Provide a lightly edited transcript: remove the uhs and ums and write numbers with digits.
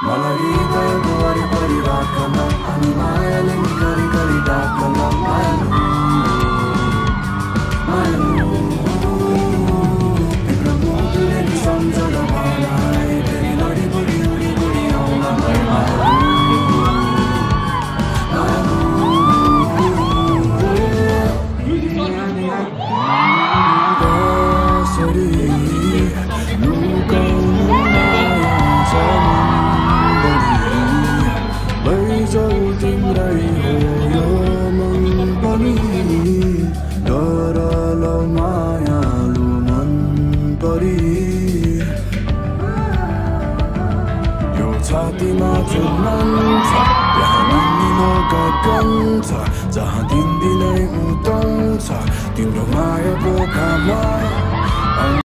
मलाई हृदयको वरिपरि राखन अनि मायाले नि घरि डाकन तिम्रो मुटुले नि सम्झन मलाई फेरि लडी बुढी आउन तिम्रै हो यो मन पनि डरल मायालु मन परी यो छातीमा जुन मन छ यहाँ निलो गगन छ जहाँ दिनदिनै उदाउँछ तिम्रो मायाको घाममा